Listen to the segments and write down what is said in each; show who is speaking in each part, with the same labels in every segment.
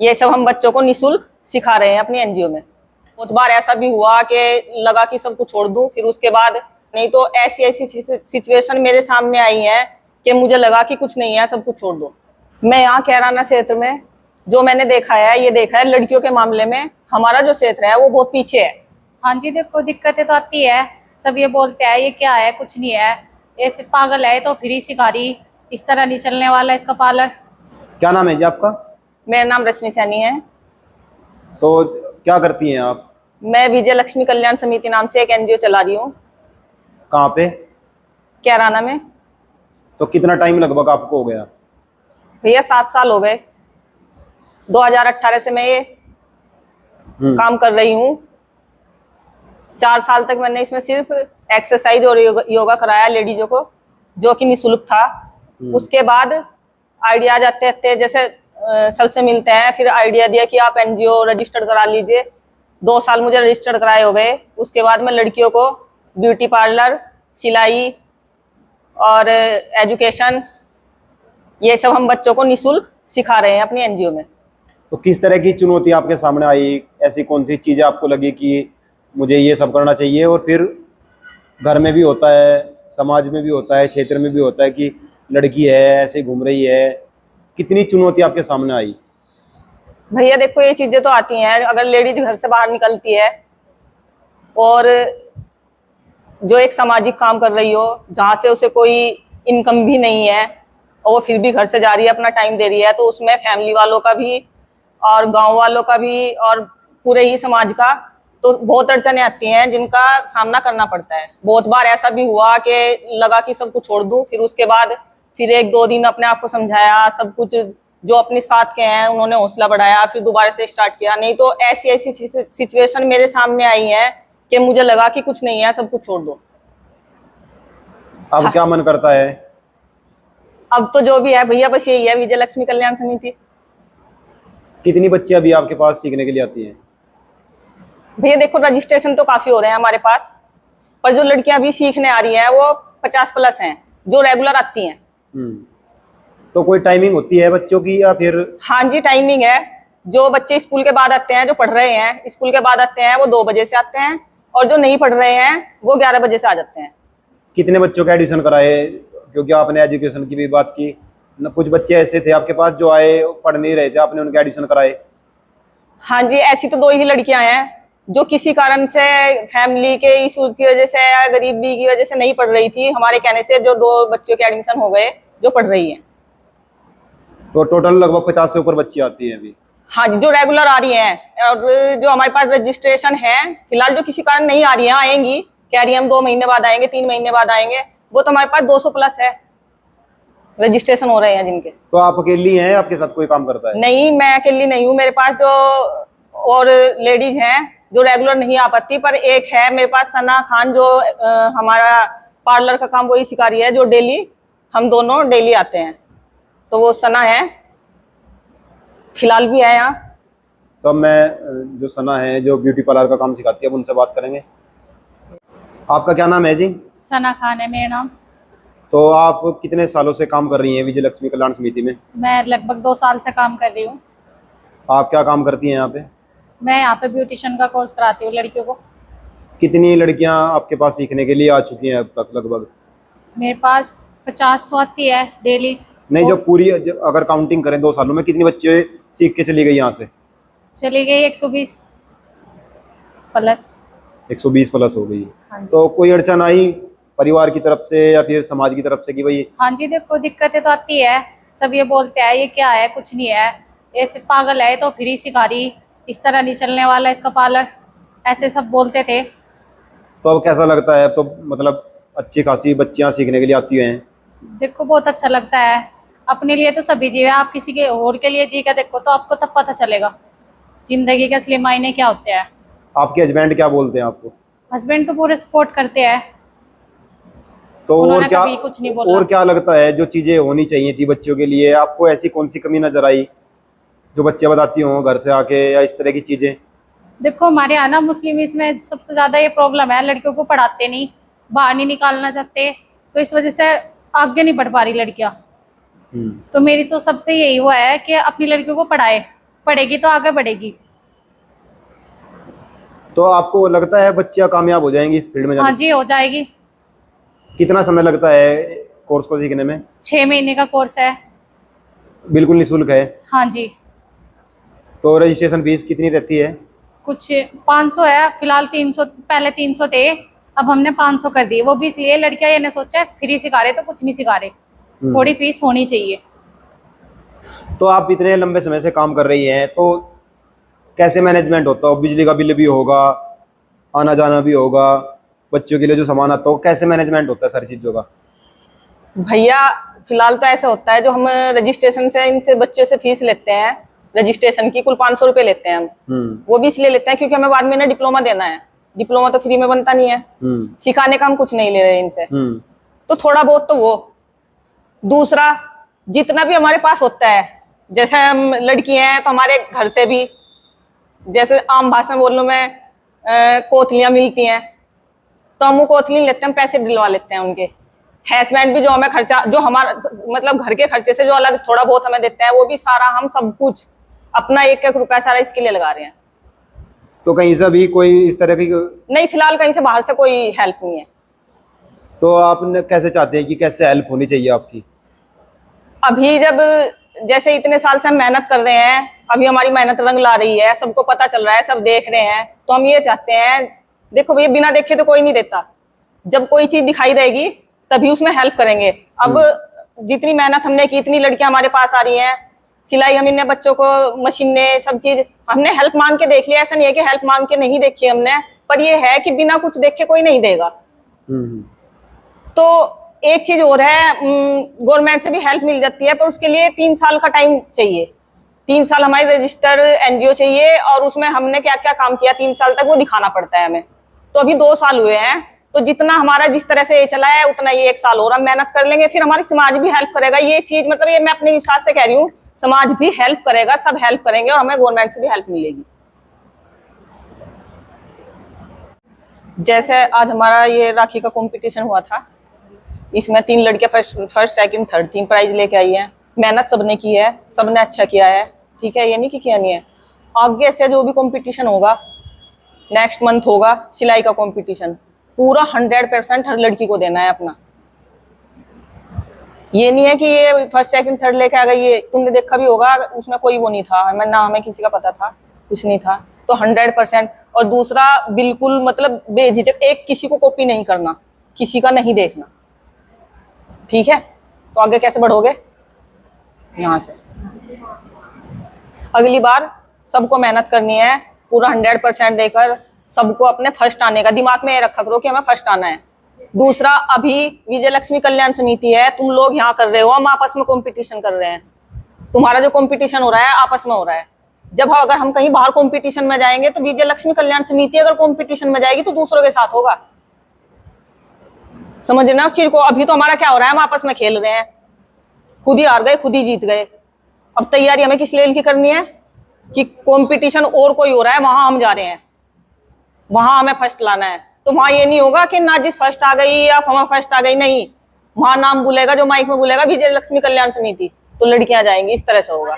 Speaker 1: ये सब हम बच्चों को निःशुल्क सिखा रहे हैं अपनी एनजीओ में। बहुत बार ऐसा भी हुआ कि लगा कि सब कुछ छोड़ दूं, फिर उसके बाद नहीं तो ऐसी ऐसी सिचुएशन मेरे सामने आई है कि मुझे लगा कि कुछ नहीं है, सब कुछ छोड़ दो। मैं यहाँ कैराना क्षेत्र में जो मैंने देखा है, ये देखा है लड़कियों के मामले में हमारा जो क्षेत्र है वो बहुत पीछे है।
Speaker 2: हाँ जी, देखो दिक्कतें तो आती है। सब ये बोलते हैं ये क्या है, कुछ नहीं है, ऐसे पागल है तो फ्री सिखा रही, इस तरह नहीं चलने वाला इसका पार्लर।
Speaker 3: क्या नाम है जी आपका?
Speaker 1: मेरा नाम रश्मि सैनी है।
Speaker 3: तो क्या करती हैं आप?
Speaker 1: मैं विजय लक्ष्मी कल्याण समिति नाम से एक एनजीओ चला रही हूँ।
Speaker 3: कहाँ पे?
Speaker 1: कैराना में।
Speaker 3: तो कितना टाइम लगभग आपको हो गया?
Speaker 1: भैया 7 साल हो गए। 2018 से मैं ये काम कर रही हूँ। 4 साल तक मैंने इसमें सिर्फ एक्सरसाइज और योगा कराया लेडीजों को, जो कि निःशुल्क था। उसके बाद आइडिया आते आते जैसे सबसे मिलते हैं, फिर आइडिया दिया कि आप एनजीओ रजिस्टर्ड करा लीजिए। 2 साल मुझे रजिस्टर्ड कराए हो गए। उसके बाद मैं लड़कियों को ब्यूटी पार्लर, सिलाई और एजुकेशन, ये सब हम बच्चों को निःशुल्क सिखा रहे हैं अपनी एनजीओ में।
Speaker 3: तो किस तरह की चुनौती आपके सामने आई? ऐसी कौन सी चीज़ें आपको लगी कि मुझे ये सब करना चाहिए? और फिर घर में भी होता है, समाज में भी होता है, क्षेत्र में भी होता है कि लड़की है ऐसे घूम रही है। कितनी चुनौती आपके सामने आई?
Speaker 1: भैया देखो, ये चीजें तो आती हैं अगर लेडीज घर से बाहर निकलती है और जो एक सामाजिक काम कर रही हो, जहाँ से उसे कोई इनकम भी नहीं है और वो फिर भी घर से जा रही है, अपना टाइम दे रही है, तो उसमें फैमिली वालों का भी और गांव वालों का भी और पूरे ही समाज का तो बहुत अड़चने आती हैं जिनका सामना करना पड़ता है। बहुत बार ऐसा भी हुआ कि लगा कि सब कुछ छोड़ दूं, फिर उसके बाद फिर 1-2 दिन अपने आप को समझाया, सब कुछ जो अपने साथ के हैं उन्होंने हौसला बढ़ाया, फिर दोबारा से स्टार्ट किया। नहीं तो ऐसी ऐसी सिचुएशन मेरे सामने आई है कि मुझे लगा कि कुछ नहीं है, सब कुछ छोड़ दो।
Speaker 3: अब क्या मन करता है?
Speaker 1: अब तो जो भी है भैया, बस यही है, विजय लक्ष्मी कल्याण समिति।
Speaker 3: कितनी बच्ची अभी आपके पास सीखने के लिए आती हैं?
Speaker 1: भैया देखो, रजिस्ट्रेशन तो काफी हो रहे हैं हमारे पास, पर जो लड़कियां अभी सीखने आ रही हैं वो 50+ हैं जो रेगुलर आती हैं।
Speaker 3: तो कोई टाइमिंग होती है बच्चों की या फिर?
Speaker 1: हाँ जी, टाइमिंग है। जो बच्चे स्कूल के बाद आते हैं, जो पढ़ रहे हैं स्कूल के बाद आते हैं, वो 2 बजे से आते हैं, और जो नहीं पढ़ रहे हैं वो 11 बजे से आ जाते हैं।
Speaker 3: कितने बच्चों का एडमिशन कराए? क्योंकि आपने एजुकेशन की भी बात की न, कुछ बच्चे ऐसे थे आपके पास जो आए पढ़ नहीं रहे थे, आपने उनके एडमिशन कराए?
Speaker 1: हाँ जी, ऐसी तो 2 ही लड़कियां हैं जो किसी कारण से फैमिली के इश्यूज की वजह से या गरीबी की वजह से नहीं पढ़ रही थी। हमारे कहने से जो 2 बच्चों के एडमिशन हो गए जो पढ़ रही हैं।
Speaker 3: तो टोटल लगभग 50 से ऊपर बच्ची आती है अभी?
Speaker 1: हाँ जी, जो रेगुलर आ रही हैं, और जो हमारे पास रजिस्ट्रेशन है फिलहाल, जो किसी कारण नहीं आ रही हैं, आएंगी, कह रही है हम 2 महीने बाद आएंगे, 3 महीने बाद आएंगे, वो तो हमारे पास 200+ है रजिस्ट्रेशन हो रहे हैं जिनके।
Speaker 3: तो आप अकेली हैं, आपके साथ कोई काम करता है?
Speaker 1: नहीं, मैं अकेली नहीं हूँ, मेरे पास जो और लेडीज हैं जो रेगुलर नहीं आ पाती, पर एक है मेरे पास सना खान, जो हमारा पार्लर का काम वही सिखा रही है, जो डेली हम दोनों डेली आते हैं। तो वो सना है, फिलहाल भी है यहाँ।
Speaker 3: तो अब मैं जो सना है जो ब्यूटी पार्लर का काम सिखाती है, अब उनसे बात करेंगे। आपका क्या नाम है जी?
Speaker 2: सना खान है मेरा नाम।
Speaker 3: तो आप कितने सालों से काम कर रही हैं विजय लक्ष्मी कल्याण समिति में?
Speaker 2: मैं लगभग 2 साल से काम कर रही हूँ।
Speaker 3: आप क्या काम करती हैं यहाँ पे?
Speaker 2: मैं यहाँ पे ब्यूटिशियन का कोर्स कराती हूँ लड़कियों को।
Speaker 3: कितनी लड़कियाँ आपके पास सीखने के लिए आ चुकी हैं अब तक लगभग?
Speaker 2: मेरे पास 50 तो आती है डेली।
Speaker 3: नहीं, जो पूरी अगर काउंटिंग करें 2 सालों में कितनी बच्चे सीख के चली गई यहाँ से?
Speaker 2: चली गई 120+।
Speaker 3: 120+ हो गई।
Speaker 2: हाँ जी।
Speaker 3: तो कोई अड़चन आई परिवार की तरफ से या फिर समाज की तरफ से कि भाई?
Speaker 2: हाँ जी, देखो दिक्कतें तो आती है। सब ये बोलते हैं ये क्या है, कुछ नहीं है, ऐसे पागल है तो फ्री सिखा रही, इस तरह नहीं चलने वाला इसका पार्लर, ऐसे सब बोलते थे।
Speaker 3: तो अब कैसा लगता है? तो मतलब अच्छी खासी बच्चियाँ सीखने के लिए आती हैं।
Speaker 2: देखो बहुत अच्छा लगता है। अपने लिए तो सभी जीव है, आप किसी के और के लिए जी का देखो तो आपको तब पता चलेगा जिंदगी के असली मायने क्या होते हैं।
Speaker 3: आपके हस्बैंड क्या बोलते हैं आपको?
Speaker 2: हस्बैंड तो पूरे सपोर्ट करते हैं।
Speaker 3: तो
Speaker 2: उन्होंने कभी कुछ नहीं बोला।
Speaker 3: और क्या लगता है जो चीजें होनी चाहिए थी बच्चों के लिए, आपको ऐसी कौन सी कमी नजर आई जो बच्चे बताती हों घर से आके, या इस तरह की चीजें?
Speaker 2: देखो हमारे यहाँ ना मुस्लिम इसमें सबसे ज्यादा ये प्रॉब्लम है, लड़कियों को पढ़ाते नहीं, बाहर नहीं निकालना चाहते, तो इस वजह से आगे नहीं बढ़ पा रही लड़कियां। तो मेरी तो सबसे यही हुआ है कि अपनी लड़कियों को पढ़ाए, पढ़ेगी तो आगे बढ़ेगी।
Speaker 3: तो आपको लगता है बच्चियां कामयाब हो जाएंगी इस फील्ड में
Speaker 2: हाँ
Speaker 3: जाने से?
Speaker 2: जी, हो जाएगी।
Speaker 3: कितना समय लगता है कोर्स को सीखने में?
Speaker 2: 6 महीने का कोर्स है।
Speaker 3: बिल्कुल निःशुल्क है?
Speaker 2: हाँ जी।
Speaker 3: तो रजिस्ट्रेशन फीस कितनी रहती है?
Speaker 2: कुछ 500 है फिलहाल, 300 पहले 300 थे, अब हमने 500 कर दिए। वो भी इसलिए लड़कियां ये ने सोचा है फ्री सिखा रहे तो कुछ नहीं सिखा रहे, थोड़ी फीस होनी चाहिए।
Speaker 3: तो आप इतने लंबे समय से काम कर रही हैं, तो कैसे मैनेजमेंट होता है? बिजली का बिल भी होगा, आना जाना भी होगा, बच्चों के लिए जो सामान आता है, कैसे मैनेजमेंट होता है सारी चीजों का?
Speaker 1: भैया फिलहाल तो ऐसा होता है, जो हम रजिस्ट्रेशन से इनसे बच्चे से फीस लेते हैं, रजिस्ट्रेशन की कुल 500 रुपए लेते हैं हम। वो भी इसलिए लेते हैं क्योंकि हमें बाद में ना डिप्लोमा देना है। डिप्लोमा तो फ्री में बनता नहीं है, सिखाने का हम कुछ नहीं ले रहे इनसे। तो थोड़ा बहुत तो वो, दूसरा जितना भी हमारे पास होता है, जैसे हम लड़की हैं तो हमारे घर से भी, जैसे आम भाषा में बोल लूं मैं, कोथलियां मिलती हैं तो हम वो कोथली लेते हैं, पैसे दिलवा लेते हैं उनके। हैसबैंड भी जो हमें खर्चा, जो हमारा मतलब घर के खर्चे से जो अलग थोड़ा बहुत हमें देते हैं, वो भी सारा हम सब कुछ अपना एक एक रुपया सारा इसके लिए लगा रहे हैं।
Speaker 3: तो कहीं से भी कोई इस तरह की?
Speaker 1: नहीं, फिलहाल कहीं से बाहर से कोई हेल्प नहीं है।
Speaker 3: तो आप कैसे चाहते हैं कि कैसे हेल्प होनी चाहिए आपकी?
Speaker 1: अभी जब जैसे इतने साल से हम मेहनत कर रहे हैं, अभी हमारी मेहनत रंग ला रही है, सबको पता चल रहा है, सब देख रहे हैं, तो हम ये चाहते हैं, देखो भैया बिना देखे तो कोई नहीं देता, जब कोई चीज दिखाई देगी तभी उसमें हेल्प करेंगे। अब जितनी मेहनत हमने की, इतनी लड़कियां हमारे पास आ रही हैं, सिलाई हम इन्हें बच्चों को, मशीनें, सब चीज हमने हेल्प मांग के देख लिया। ऐसा नहीं है कि हेल्प मांग के नहीं देखी हमने, पर ये है कि बिना कुछ देखे कोई नहीं देगा। तो एक चीज और है, गवर्नमेंट से भी हेल्प मिल जाती है, पर उसके लिए 3 साल का टाइम चाहिए। 3 साल हमारी रजिस्टर एनजीओ चाहिए, और उसमें हमने क्या क्या काम किया 3 साल तक वो दिखाना पड़ता है हमें। तो अभी 2 साल हुए हैं, तो जितना हमारा जिस तरह से ये चला है उतना ये 1 साल और हम मेहनत कर लेंगे, फिर हमारी समाज भी हेल्प करेगा। ये चीज मतलब ये मैं अपने विश्वास से कह रही हूँ, समाज भी हेल्प करेगा, सब हेल्प करेंगे और हमें गवर्नमेंट से भी हेल्प मिलेगी। जैसे आज हमारा ये राखी का कंपटीशन हुआ था, इसमें 3 लड़कियां फर्स्ट सेकंड थर्ड 3 प्राइज लेके आई हैं। मेहनत सबने की है, सबने अच्छा किया है, ठीक है, ये नहीं कि किया नहीं है। आगे से जो भी कंपटीशन होगा, नेक्स्ट मंथ होगा सिलाई का कंपटीशन, पूरा 100% हर लड़की को देना है अपना। ये नहीं है कि ये फर्स्ट सेकंड थर्ड लेके आ गई, ये तुमने देखा भी होगा, उसमें कोई वो नहीं था, हमें ना हमें किसी का पता था, कुछ नहीं था। तो 100%। और दूसरा बिल्कुल मतलब बेझिझक, एक किसी को कॉपी नहीं करना, किसी का नहीं देखना, ठीक है। तो आगे कैसे बढ़ोगे यहाँ से? अगली बार सबको मेहनत करनी है, पूरा 100% देकर सबको अपने फर्स्ट आने का दिमाग में ये रखा करो कि हमें फर्स्ट आना है। दूसरा, अभी विजय लक्ष्मी कल्याण समिति है, तुम लोग यहाँ कर रहे हो, हम आपस में कंपटीशन कर रहे हैं। तुम्हारा जो कंपटीशन हो रहा है आपस में हो रहा है। जब अगर हम कहीं बाहर कंपटीशन में जाएंगे तो विजय लक्ष्मी कल्याण समिति अगर कंपटीशन में जाएगी तो दूसरों के साथ होगा। समझना उस चीज को। अभी तो हमारा क्या हो रहा है, हम आपस में खेल रहे हैं, खुद ही हार गए, खुद ही जीत गए। अब तैयारी हमें किस लेवल की करनी है कि कंपटीशन और कोई हो रहा है, वहां हम जा रहे हैं, वहां हमें फर्स्ट लाना है। तो वहां ये नहीं होगा कि नाजिस फर्स्ट आ गई या फमा फर्स्ट आ गई, नहीं, वहां नाम बोलेगा, जो माइक में बोलेगा विजय लक्ष्मी कल्याण समिति, तो लड़कियां जाएंगी, इस तरह से होगा।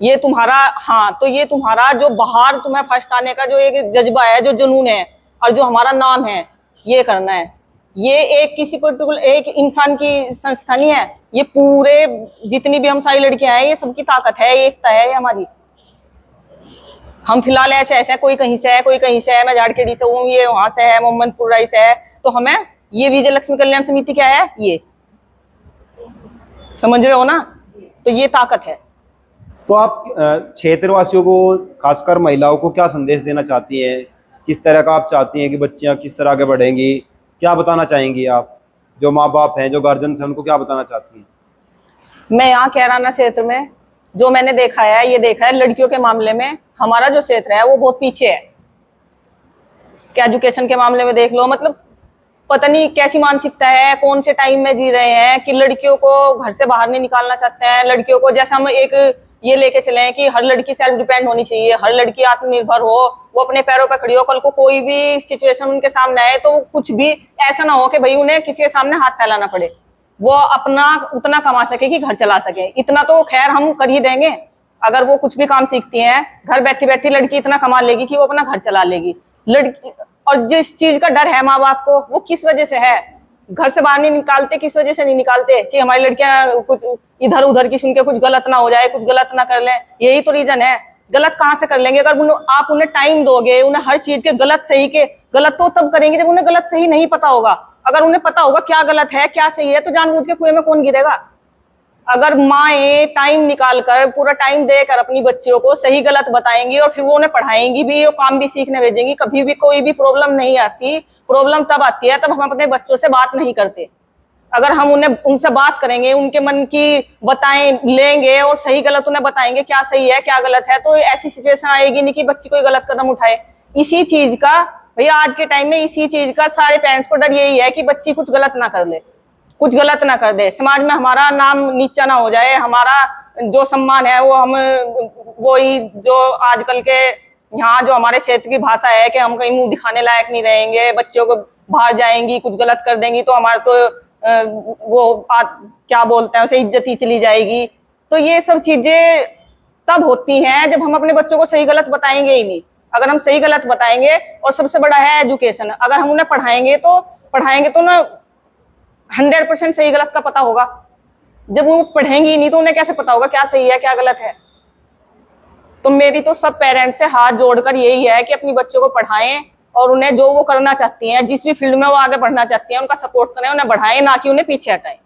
Speaker 1: ये तुम्हारा, हाँ, तो ये तुम्हारा जो बाहर तुम्हें फर्स्ट आने का जो एक जज्बा है, जो जुनून है, और जो हमारा नाम है, ये करना है। ये एक किसी पर्टिकुलर एक इंसान की संस्था नहीं है, ये पूरे जितनी भी हम सारी लड़कियां हैं, ये सबकी ताकत है, एकता है ये हमारी। हम फिलहाल ऐसे ऐसे, कोई कहीं से है, कोई कहीं से है, मैं झाड़खेड़ी से हूँ, ये वहां से है, मोहम्मदपुर राय से है, तो हमें ये विजय लक्ष्मी कल्याण समिति क्या है, ये समझ रहे हो ना, तो ये ताकत है।
Speaker 3: तो आप क्षेत्रवासियों को, खासकर महिलाओं को क्या संदेश देना चाहती हैं? किस तरह का आप चाहती हैं कि बच्चियां किस तरह आगे बढ़ेंगी? क्या बताना चाहेंगी आप, जो माँ बाप हैं, जो गार्जियन हैं, उनको क्या बताना चाहती हैं?
Speaker 1: मैं यहाँ कैराना क्षेत्र में जो मैंने देखा है, ये देखा है लड़कियों के मामले में हमारा जो क्षेत्र है वो बहुत पीछे है। क्या एजुकेशन के मामले में देख लो, मतलब पता नहीं कैसी मानसिकता है, कौन से टाइम में जी रहे हैं कि लड़कियों को घर से बाहर नहीं निकालना चाहते हैं। लड़कियों को जैसे हम एक ये लेके चले हैं कि हर लड़की सेल्फ डिपेंड होनी चाहिए, हर लड़की आत्मनिर्भर हो, वो अपने पैरों पर खड़ी हो, कल को कोई भी सिचुएशन उनके सामने आए तो कुछ भी ऐसा ना हो कि भाई उन्हें किसी के सामने हाथ फैलाना पड़े, वो अपना उतना कमा सके कि घर चला सके। इतना तो खैर हम कर ही देंगे, अगर वो कुछ भी काम सीखती हैं, घर बैठी बैठी लड़की इतना कमा लेगी कि वो अपना घर चला लेगी। लड़की, और जिस चीज का डर है माँ बाप को, वो किस वजह से है, घर से बाहर नहीं निकालते, किस वजह से नहीं निकालते कि हमारी लड़कियां कुछ इधर उधर की सुन के कुछ गलत ना हो जाए, कुछ गलत ना कर लें। यही तो रीजन है। गलत कहाँ से कर लेंगे? अगर आप उन्हें टाइम दोगे, उन्हें हर चीज के गलत सही के, गलत तो तब करेंगे जब उन्हें गलत सही नहीं पता होगा। अगर उन्हें पता होगा क्या गलत है क्या सही है, तो जानबूझ के कुएं में कौन गिरेगा? अगर माएँ टाइम निकाल कर, पूरा टाइम देकर अपनी बच्चियों को सही गलत बताएंगी और फिर वो उन्हें पढ़ाएंगी भी और काम भी सीखने भेजेंगी, कभी भी कोई भी प्रॉब्लम नहीं आती। प्रॉब्लम तब आती है तब हम अपने बच्चों से बात नहीं करते। अगर हम उनसे बात करेंगे, उनके मन की बताएं लेंगे और सही गलत उन्हें बताएंगे क्या सही है क्या गलत है, तो ऐसी सिचुएशन आएगी नहीं कि बच्ची कोई गलत कदम उठाए। इसी चीज का भैया आज के टाइम में इसी चीज का सारे पेरेंट्स को डर यही है कि बच्ची कुछ गलत ना कर ले, कुछ गलत ना कर दे, समाज में हमारा नाम नीचा ना हो जाए, हमारा जो सम्मान है वो हम वही जो आजकल के यहाँ जो हमारे क्षेत्र की भाषा है कि हम कहीं मुंह दिखाने लायक नहीं रहेंगे, बच्चों को बाहर जाएंगी कुछ गलत कर देंगी तो हमारा तो क्या बोलते हैं उसे इज्जत ही चली जाएगी। तो ये सब चीजें तब होती हैं जब हम अपने बच्चों को सही गलत बताएंगे ही नहीं। अगर हम सही गलत बताएंगे, और सबसे बड़ा है एजुकेशन, अगर हम उन्हें पढ़ाएंगे तो ना 100% सही गलत का पता होगा। जब वो पढ़ेंगी ही नहीं तो उन्हें कैसे पता होगा क्या सही है क्या गलत है? तो मेरी तो सब पेरेंट्स से हाथ जोड़कर यही है कि अपनी बच्चों को पढ़ाएं और उन्हें जो वो करना चाहती हैं, जिस भी फील्ड में वो आगे बढ़ना चाहती हैं, उनका सपोर्ट करें, उन्हें बढ़ाएं, ना कि उन्हें पीछे हटाएं।